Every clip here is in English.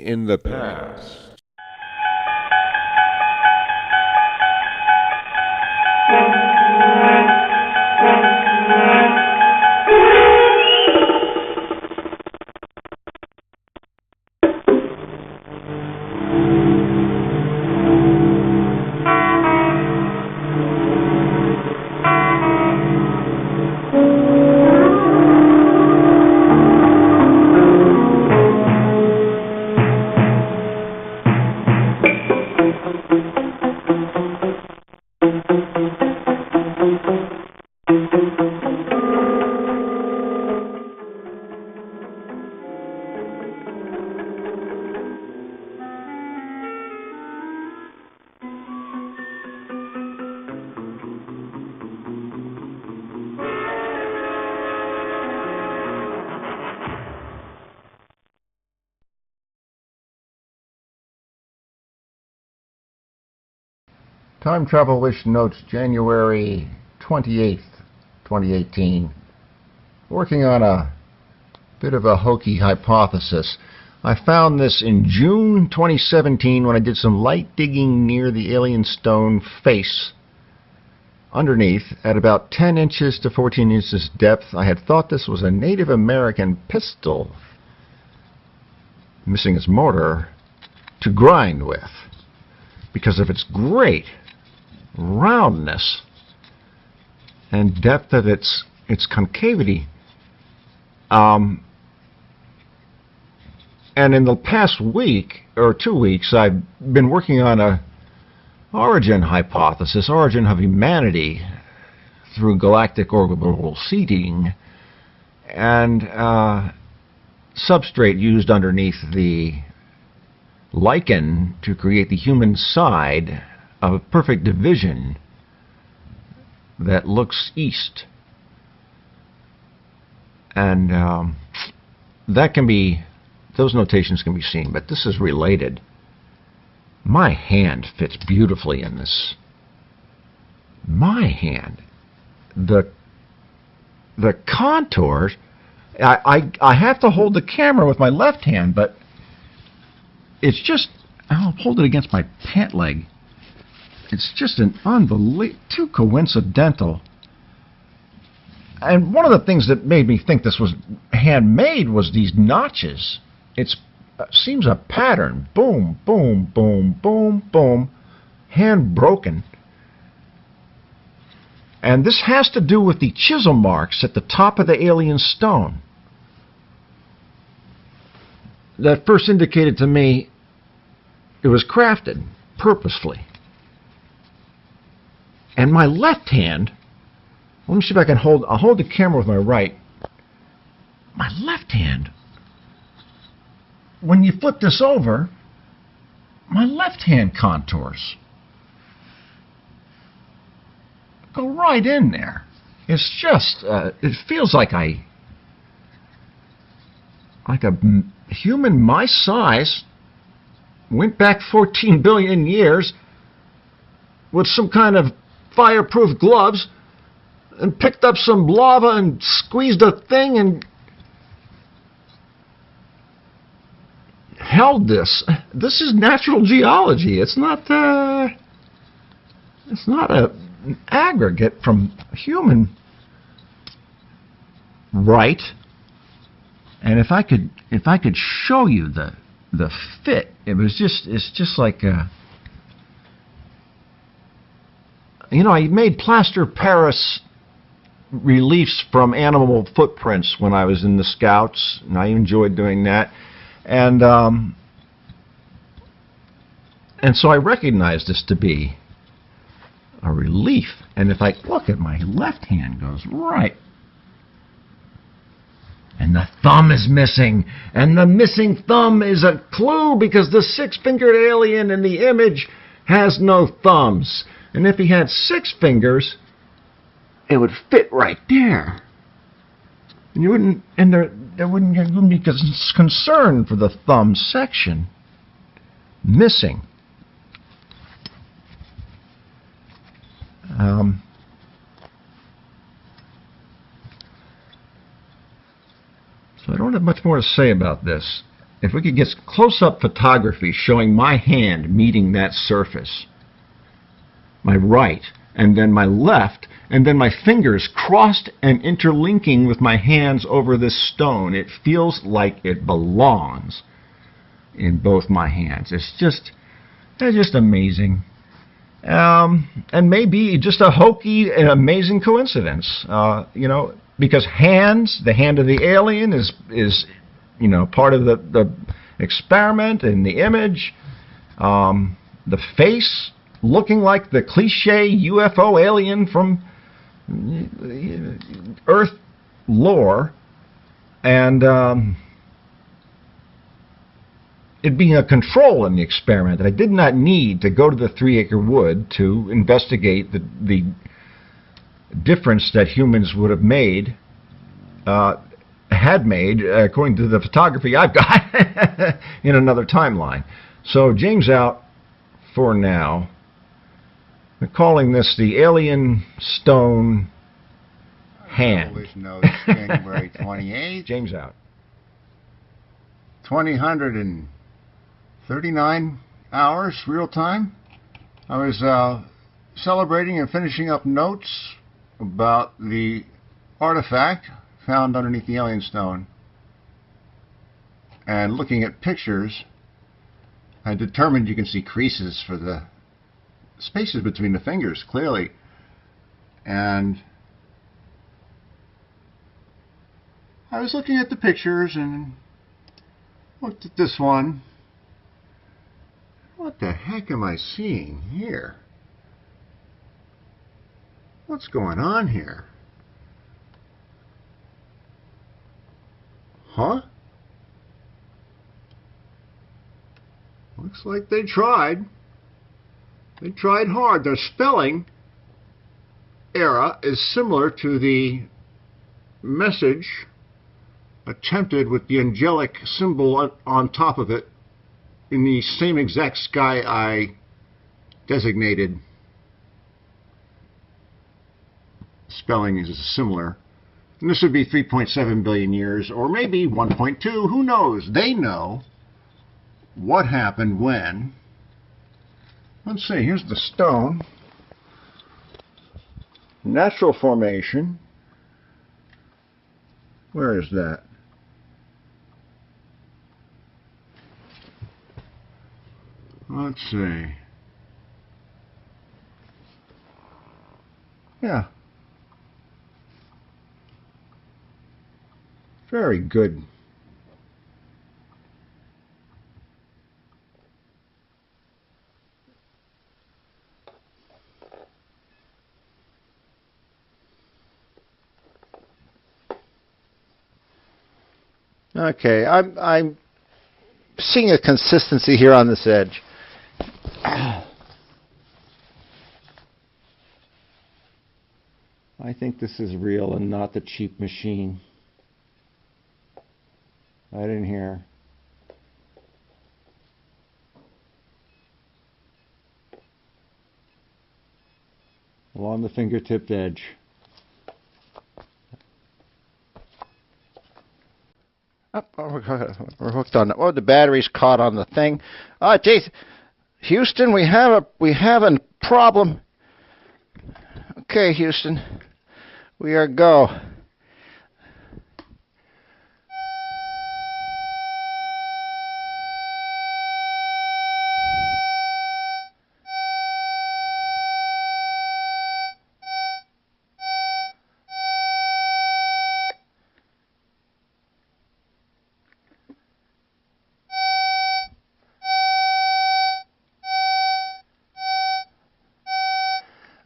in the past. Time Travel Wish Notes, January 28th, 2018. Working on a bit of a hokey hypothesis. I found this in June 2017 when I did some light digging near the alien stone face. Underneath, at about 10 inches to 14 inches depth, I had thought this was a Native American pistol, missing its motor, to grind with because of its great roundness and depth of its concavity. And in the past week or 2 weeks, I've been working on a origin hypothesis, origin of humanity through galactic orbital seeding, and substrate used underneath the lichen to create the human side of a perfect division that looks east. And that can be, those notations can be seen, but this is related. My hand fits beautifully in this. My hand. The contours, I have to hold the camera with my left hand, but it's just, I'll hold it against my pant leg. It's just an too coincidental. And one of the things that made me think this was handmade was these notches. It seems a pattern. Boom, boom, boom, boom, boom. Hand broken. And this has to do with the chisel marks at the top of the alien stone. That first indicated to me it was crafted purposefully. And my left hand, let me see if I can I'll hold the camera with my right. My left hand, when you flip this over, my left hand contours go right in there. It's just, it feels like a human my size went back 14 billion years with some kind of fireproof gloves and picked up some lava and squeezed a thing and held this. This is natural geology. It's not an aggregate from human right. And if I could show you the fit, it's just like you know, I made plaster Paris reliefs from animal footprints when I was in the Scouts, and I enjoyed doing that. And so I recognized this to be a relief. And if I look at my left hand, goes right. And the thumb is missing. And the missing thumb is a clue because the six-fingered alien in the image has no thumbs. And if he had 6 fingers, it would fit right there. And you wouldn't, and there wouldn't be concern for the thumb section missing. So I don't have much more to say about this. if we could get close-up photography showing my hand meeting that surface, my right, and then my left, and then my fingers crossed and interlinking with my hands over this stone, it feels like it belongs in both my hands. It's just amazing. And maybe just a hokey and amazing coincidence, you know, because the hand of the alien is you know, part of the experiment and the image. The face looking like the cliche UFO alien from Earth lore, and it being a control in the experiment. I did not need to go to the 3-acre wood to investigate the difference that humans would have made, had made, according to the photography I've got, in another timeline. So James out for now. We're calling this the Alien Stone Hand. Notes, January 28th. James out. 2039 hours, real time. I was celebrating and finishing up notes about the artifact found underneath the alien stone. And looking at pictures, I determined you can see creases for the spaces between the fingers, clearly. And I was looking at the pictures and looked at this one. What the heck am I seeing here? What's going on here? Huh? Looks like they tried. They tried hard. Their spelling error is similar to the message attempted with the angelic symbol on top of it in the same exact sky I designated. Spelling is similar. And this would be 3.7 billion years, or maybe 1.2. Who knows? They know what happened when. Let's see, here's the stone. Natural formation. Where is that? Let's see. Yeah. Very good. Okay, I'm seeing a consistency here on this edge. I think this is real and not the cheap machine. Right in here. Along the fingertip edge. Oh, we're hooked on it. Oh, the battery's caught on the thing. Oh, geez. Houston, we have a problem. Okay, Houston. We are go.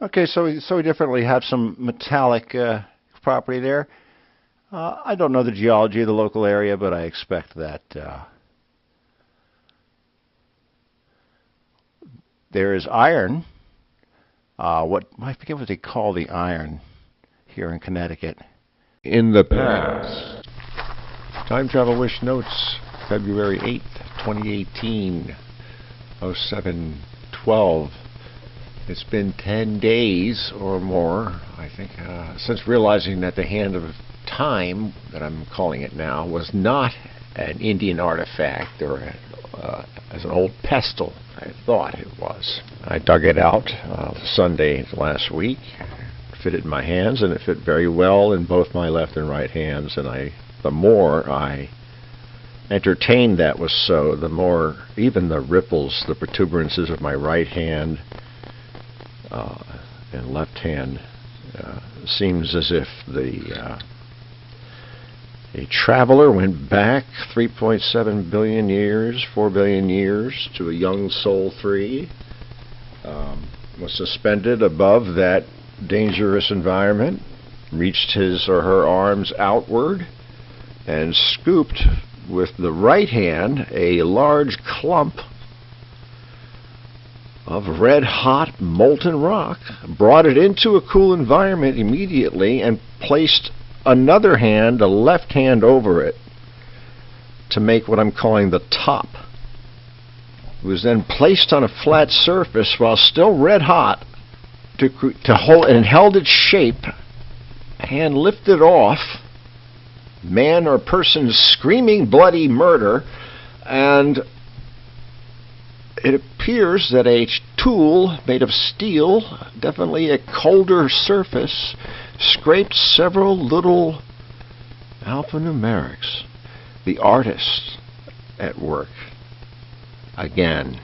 Okay, so we definitely have some metallic property there. I don't know the geology of the local area, but I expect that there is iron. I forget what they call the iron here in Connecticut. In the past. Time Travel Wish Notes, February 8th, 2018, 07:12. It's been 10 days or more, I think, since realizing that the hand of time that I'm calling it now was not an Indian artifact or as an old pestle I thought it was. I dug it out Sunday last week, fit it in my hands, and it fit very well in both my left and right hands. And the more I entertained that was so, the more even the ripples, the protuberances of my right hand and left hand seems as if a traveler went back 3.7 billion years, 4 billion years to a young Sol 3, was suspended above that dangerous environment, reached his or her arms outward, and scooped with the right hand a large clump of red-hot molten rock, brought it into a cool environment immediately, and placed another hand, a left hand, over it to make what I'm calling the top. It was then placed on a flat surface while still red-hot to hold, and held its shape. Hand lifted off, man or person screaming bloody murder, and it appears that a tool made of steel, definitely a colder surface, scraped several little alphanumerics. The artist at work again,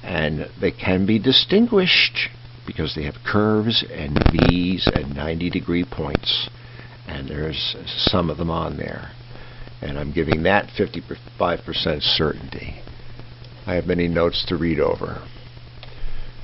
and they can be distinguished because they have curves and V's and 90-degree points, and there's some of them on there, and I'm giving that 55% certainty. I have many notes to read over.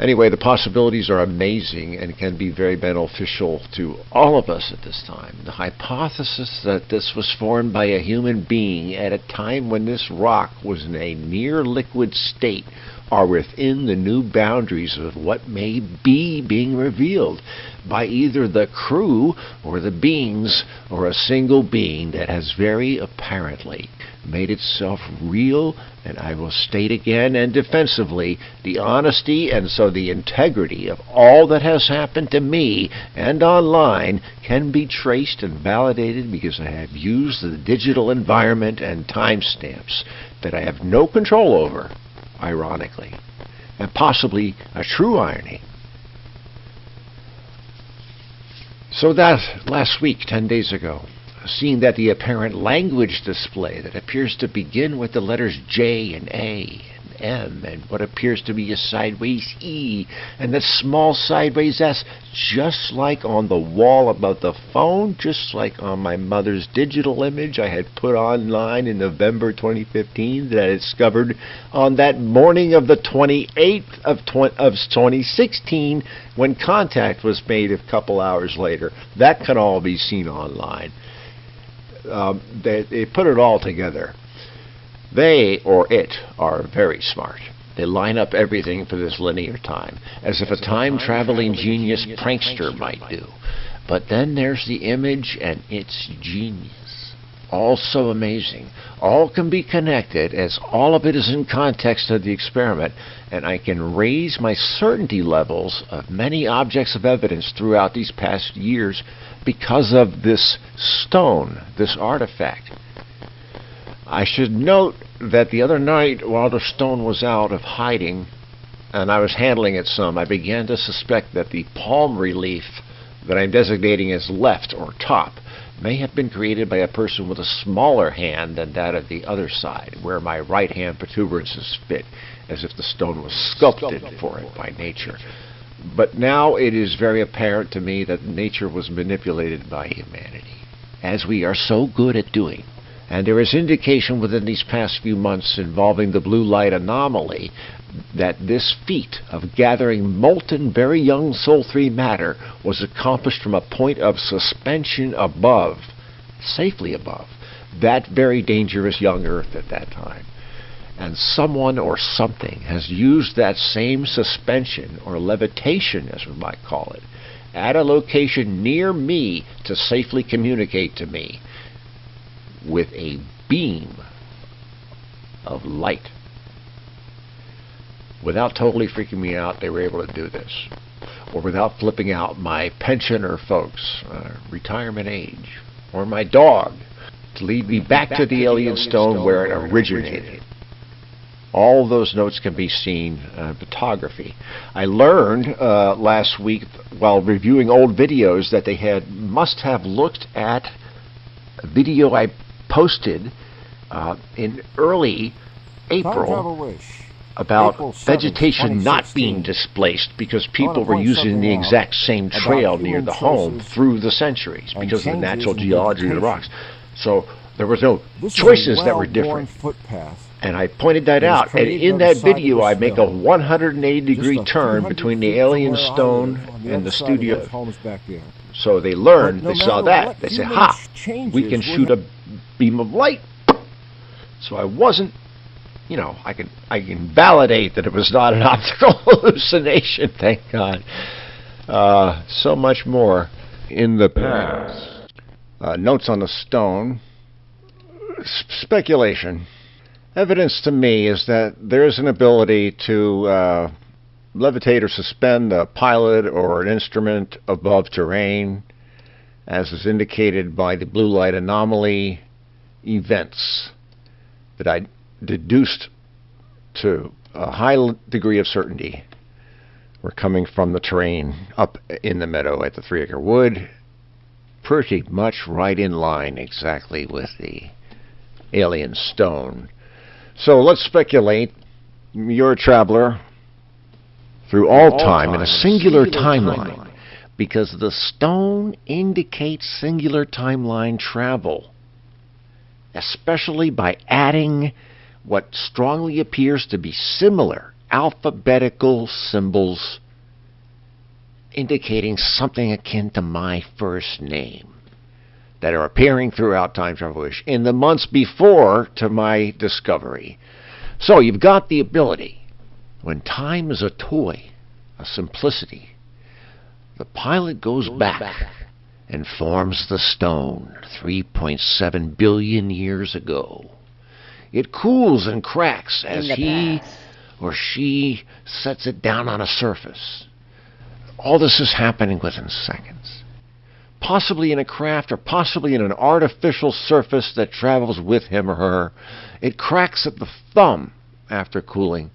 Anyway, the possibilities are amazing and can be very beneficial to all of us at this time. The hypothesis that this was formed by a human being at a time when this rock was in a near liquid state are within the new boundaries of what may be being revealed by either the crew or the beings or a single being that has very apparently made itself real. And I will state again and defensively, the honesty and so the integrity of all that has happened to me and online can be traced and validated because I have used the digital environment and timestamps that I have no control over, ironically, and possibly a true irony. So that last week, 10 days ago, seeing that the apparent language display that appears to begin with the letters J and A and M and what appears to be a sideways E and the small sideways S, just like on the wall above the phone, just like on my mother's digital image I had put online in November 2015 that I discovered on that morning of the 28th of 2016 when contact was made a couple hours later. That can all be seen online. They put it all together. They, or it, are very smart. They line up everything for this linear time, as if a time-traveling genius prankster might do. But then there's the image and its genius. All so amazing. All can be connected, as all of it is in context of the experiment, and I can raise my certainty levels of many objects of evidence throughout these past years because of this stone, this artifact. I should note that the other night, while the stone was out of hiding, and I was handling it some, I began to suspect that the palm relief that I'm designating as left or top may have been created by a person with a smaller hand than that of the other side, where my right hand protuberances fit, as if the stone was sculpted for it by nature. But now it is very apparent to me that nature was manipulated by humanity, as we are so good at doing. And there is indication within these past few months involving the blue light anomaly that this feat of gathering molten, very young Sol 3 matter was accomplished from a point of suspension above, safely above, that very dangerous young Earth at that time. And someone or something has used that same suspension, or levitation as we might call it, at a location near me to safely communicate to me with a beam of light. Without totally freaking me out, they were able to do this. Or without flipping out my pensioner folks, retirement age. or my dog to lead me back to the alien stone where it originated. All those notes can be seen in photography. I learned last week while reviewing old videos that they must have looked at a video I posted in early April about vegetation not being displaced because people were using the exact same trail near the home through the centuries because of the natural geology of the rocks. So there was no choices that were different. And I pointed that out. And in that video, I make a 180-degree turn between the alien stone and the studio. So they learned, they saw that. They said, ha, we can shoot a beam of light. So I wasn't, you know, I can validate that it was not an optical hallucination, thank God. So much more in the past. Notes on the stone. Speculation. Evidence to me is that there is an ability to levitate or suspend a pilot or an instrument above terrain, as is indicated by the blue light anomaly events that I deduced to a high degree of certainty were coming from the terrain up in the meadow at the 3 Acre Wood, pretty much right in line exactly with the alien stone. So let's speculate. You're a traveler through all time in a singular timeline, because the stone indicates singular timeline travel, especially by adding what strongly appears to be similar alphabetical symbols indicating something akin to my first name that are appearing throughout time travel-ish in the months before to my discovery. So you've got the ability, when time is a toy, a simplicity, the pilot goes back and forms the stone 3.7 billion years ago. It cools and cracks as he or she sets it down on a surface. All this is happening within seconds. Possibly in a craft or possibly in an artificial surface that travels with him or her. It cracks at the thumb after cooling,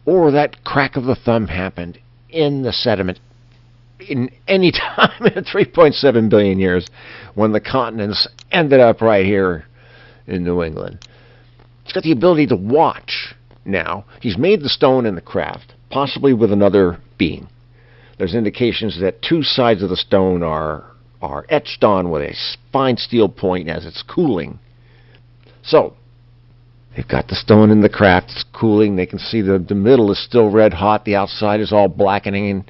or that crack of the thumb happened in the sediment in any time in 3.7 billion years when the continents ended up right here in New England. He's got the ability to watch now. He's made the stone in the craft, possibly with another being. There's indications that two sides of the stone are etched on with a fine steel point as it's cooling. So, they've got the stone in the craft, it's cooling, they can see the middle is still red hot, the outside is all blackening, and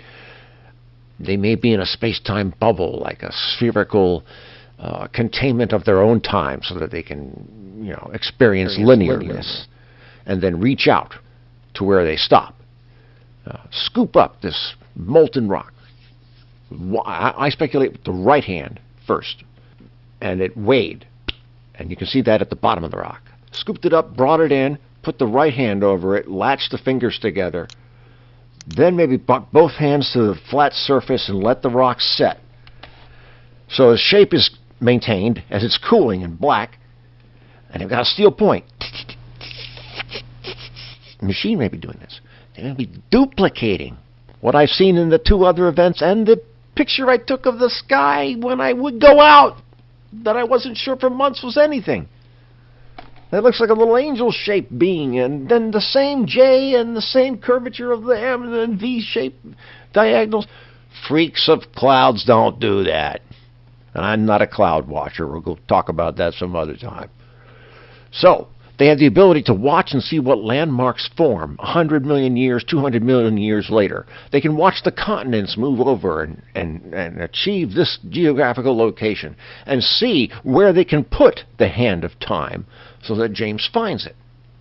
they may be in a space-time bubble, like a spherical containment of their own time, so that they can, you know, experience linearness, and then reach out to where they stop. Scoop up this molten rock. I speculate with the right hand first, and it weighed, and you can see that at the bottom of the rock. Scooped it up, brought it in, put the right hand over it, latched the fingers together, then maybe brought both hands to the flat surface and let the rock set. So the shape is maintained as it's cooling and black, and they've got a steel point. The machine may be doing this. They may be duplicating what I've seen in the two other events and the picture I took of the sky when I would go out that I wasn't sure for months was anything. That looks like a little angel-shaped being, and then the same J and the same curvature of the M and then V-shaped diagonals. Freaks of clouds don't do that. And I'm not a cloud watcher. We'll go talk about that some other time. So, they have the ability to watch and see what landmarks form 100 million years, 200 million years later. They can watch the continents move over and achieve this geographical location and see where they can put the hand of time so that James finds it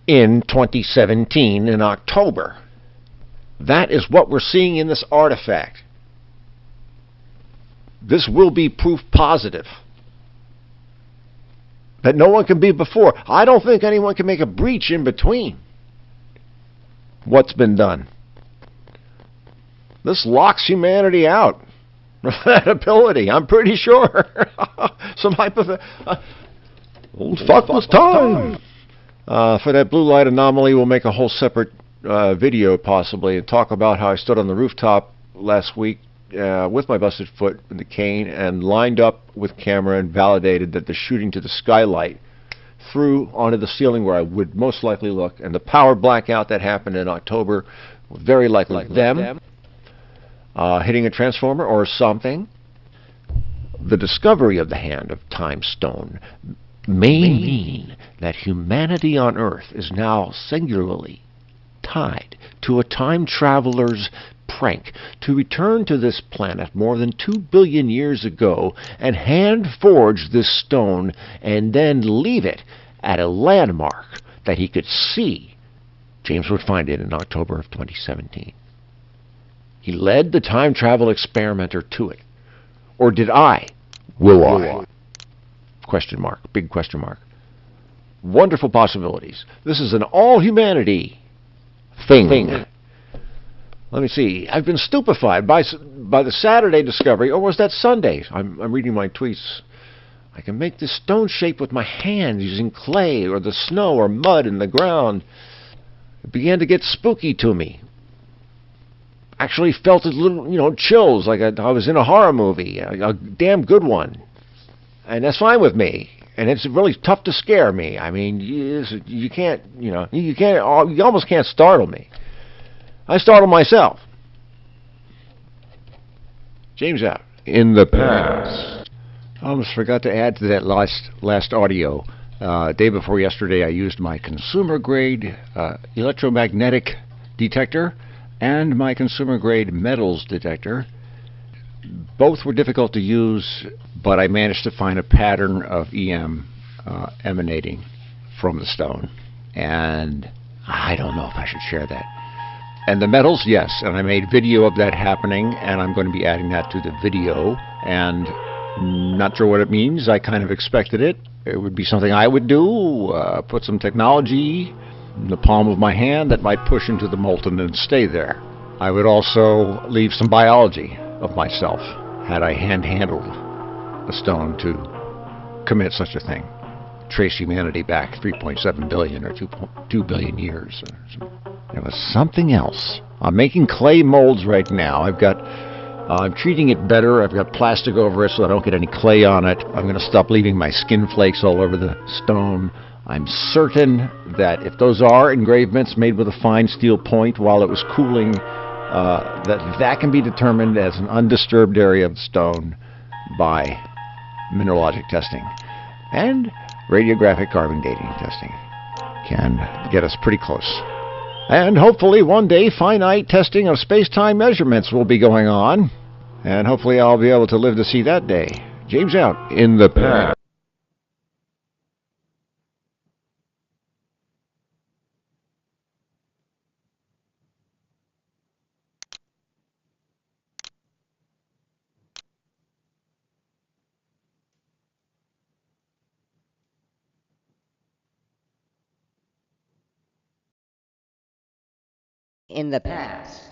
in 2017 in October. That is what we're seeing in this artifact. This will be proof positive that no one can be before. I don't think anyone can make a breach in between what's been done. This locks humanity out. that ability, I'm pretty sure. Some old fuck was time. For that blue light anomaly, we'll make a whole separate video possibly and talk about how I stood on the rooftop last week with my busted foot and the cane and lined up with camera and validated that the shooting to the skylight through onto the ceiling where I would most likely look, and the power blackout that happened in October, very likely them hitting a transformer or something. The discovery of the hand of Time Stone may mean that humanity on Earth is now singularly tied to a time traveler's prank to return to this planet more than 2 billion years ago and hand forge this stone and then leave it at a landmark that he could see. James would find it in October of 2017. He led the time travel experimenter to it. Or did I? Will I? Question mark. Big question mark. Wonderful possibilities. This is an all-humanity thing. Let me see. I've been stupefied by the Saturday discovery, or was that Sunday? I'm reading my tweets. I can make this stone shape with my hands using clay or the snow or mud in the ground. It began to get spooky to me. Actually felt a little, chills, like I was in a horror movie, a damn good one. And that's fine with me. And it's really tough to scare me. I mean, you can't, you almost can't startle me. I startle myself. James out. In the past. I almost forgot to add to that last audio. Day before yesterday, I used my consumer-grade electromagnetic detector and my consumer-grade metals detector. Both were difficult to use, but I managed to find a pattern of EM emanating from the stone. And I don't know if I should share that. And the metals, yes, and I made video of that happening, and I'm going to be adding that to the video. And not sure what it means. I kind of expected it. It would be something I would do, put some technology in the palm of my hand that might push into the molten and stay there. I would also leave some biology of myself had I handled a stone to commit such a thing. Trace humanity back 3.7 billion or 2 billion years. There was something else. I'm making clay molds right now. I'm treating it better. I've got plastic over it so I don't get any clay on it. I'm going to stop leaving my skin flakes all over the stone. I'm certain that if those are engravements made with a fine steel point while it was cooling, that can be determined as an undisturbed area of the stone by mineralogic testing. And radiographic carbon dating testing can get us pretty close. And hopefully one day finite testing of space-time measurements will be going on. And hopefully I'll be able to live to see that day. James out. In the past. In the past.